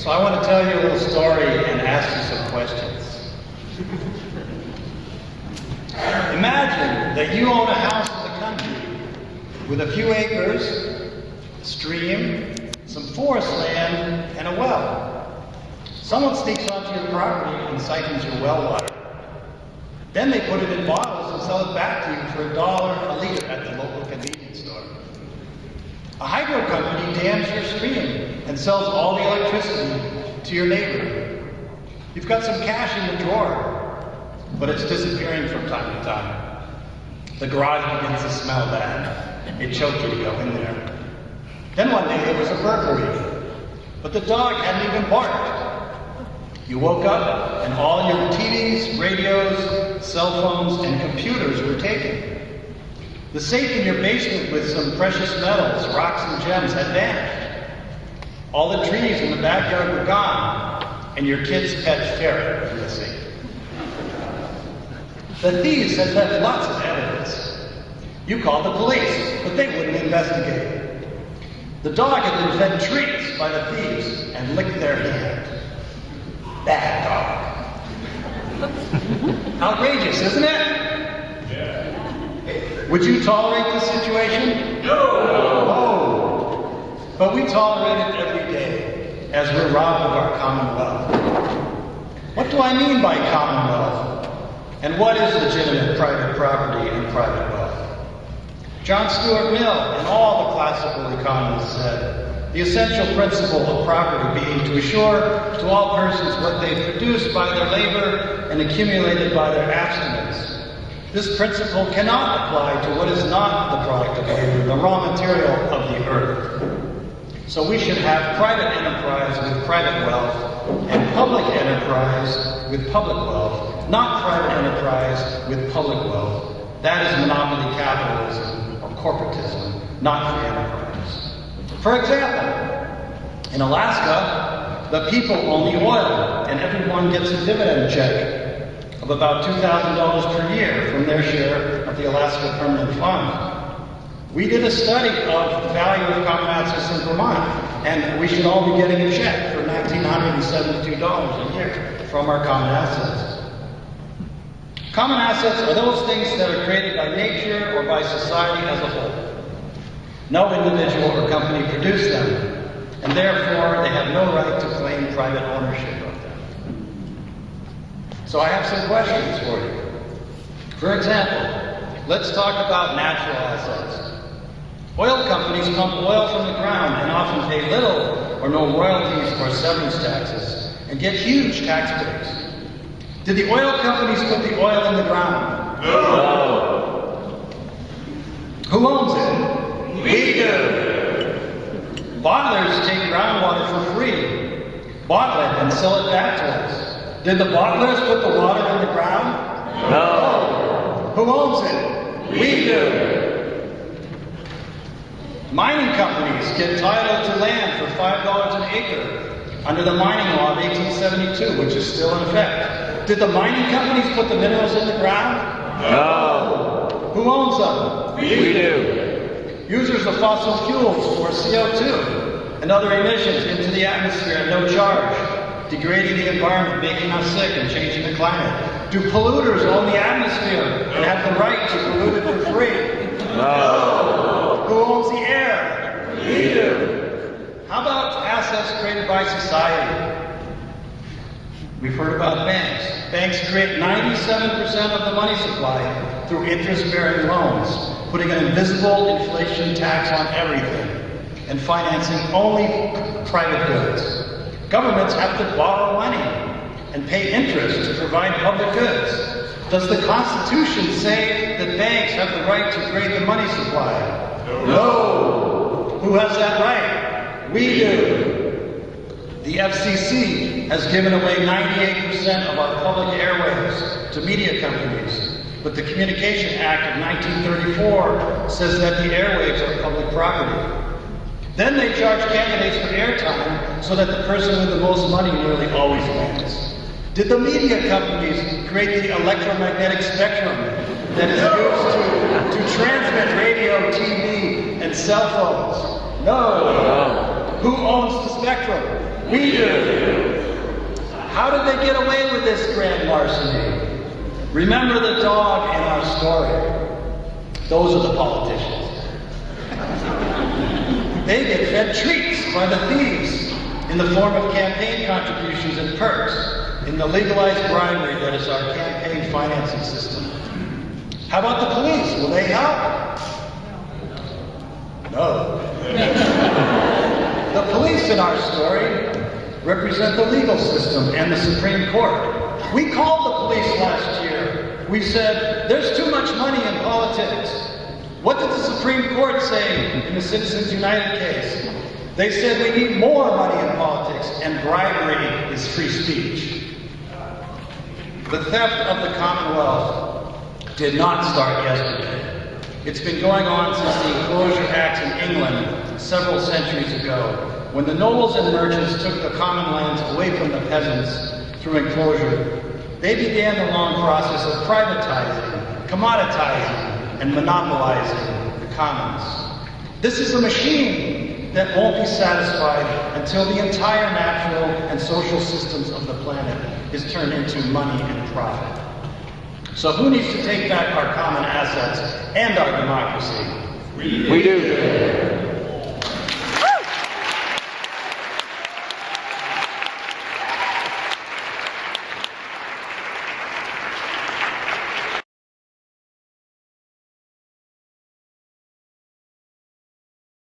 So I want to tell you a little story and ask you some questions. Imagine that you own a house in the country with a few acres, a stream, some forest land, and a well. Someone sneaks onto your property and siphons your well water. Then they put it in bottles and sell it back to you for $1 a liter at the local convenience store. A hydro company dams your stream and sells all the electricity to your neighbor. You've got some cash in the drawer, but it's disappearing from time to time. The garage begins to smell bad. It choked you to go in there. Then one day there was a burglary, but the dog hadn't even barked. You woke up and all your TVs, radios, cell phones, and computers were taken. The safe in your basement with some precious metals, rocks, and gems had vanished. All the trees in the backyard were gone, and your kid's pet ferret was missing. The thieves had left lots of evidence. You called the police, but they wouldn't investigate. The dog had been fed treats by the thieves and licked their hand. Bad dog. Outrageous, isn't it? Yeah. Would you tolerate this situation? No. But we tolerate it every day as we're robbed of our commonwealth. What do I mean by commonwealth? And what is legitimate private property and private wealth? John Stuart Mill and all the classical economists said, the essential principle of property being to assure to all persons what they produce by their labor and accumulated by their abstinence. This principle cannot apply to what is not the product of labor, the raw material of the earth. So we should have private enterprise with private wealth and public enterprise with public wealth, not private enterprise with public wealth. That is monopoly capitalism or corporatism, not free enterprise. For example, in Alaska, the people own the oil, and everyone gets a dividend check of about $2,000 per year from their share of the Alaska Permanent Fund. We did a study of the value of common assets in Vermont, and we should all be getting a check for $1,972 a year from our common assets. Common assets are those things that are created by nature or by society as a whole. No individual or company produced them, and therefore they have no right to claim private ownership of them. So I have some questions for you. For example, let's talk about natural assets. Oil companies pump oil from the ground and often pay little or no royalties or severance taxes and get huge tax breaks. Did the oil companies put the oil in the ground? No. Who owns it? We do. Bottlers take groundwater for free, bottle it, and sell it back to us. Did the bottlers put the water in the ground? No. Who owns it? We do. Mining companies get title to land for $5 an acre under the mining law of 1872, which is still in effect. Did the mining companies put the minerals in the ground? No. Who owns them? We do. Users of fossil fuels for CO2 and other emissions into the atmosphere at no charge, degrading the environment, making us sick, and changing the climate. Do polluters own the atmosphere and have the right to pollute it for free? No. Who owns the air? We do. How about assets created by society? We've heard about banks. Banks create 97% of the money supply through interest-bearing loans, putting an invisible inflation tax on everything, and financing only private goods. Governments have to borrow money and pay interest to provide public goods. Does the Constitution say that banks have the right to create the money supply? No. Who has that right? We do. The FCC has given away 98% of our public airwaves to media companies, but the Communication Act of 1934 says that the airwaves are public property. Then they charge candidates for airtime so that the person with the most money nearly always wins. Did the media companies create the electromagnetic spectrum that is used to transmit radio, TV, and cell phones? No. Who owns the spectrum? We do. How did they get away with this grand larceny? Remember the dog in our story. Those are the politicians. They get fed treats by the thieves in the form of campaign contributions and perks, in the legalized bribery that is our campaign financing system. How about the police? Will they help? No. The police in our story represent the legal system and the Supreme Court. We called the police last year. We said, there's too much money in politics. What did the Supreme Court say in the Citizens United case? They said we need more money in politics, and bribery is free speech. The theft of the Commonwealth did not start yesterday. It's been going on since the Enclosure Acts in England several centuries ago, when the nobles and merchants took the common lands away from the peasants through enclosure. They began the long process of privatizing, commoditizing, and monopolizing the commons. This is a machine that won't be satisfied until the entire natural and social systems of the planet is turned into money and profit. So who needs to take back our common assets and our democracy? We do.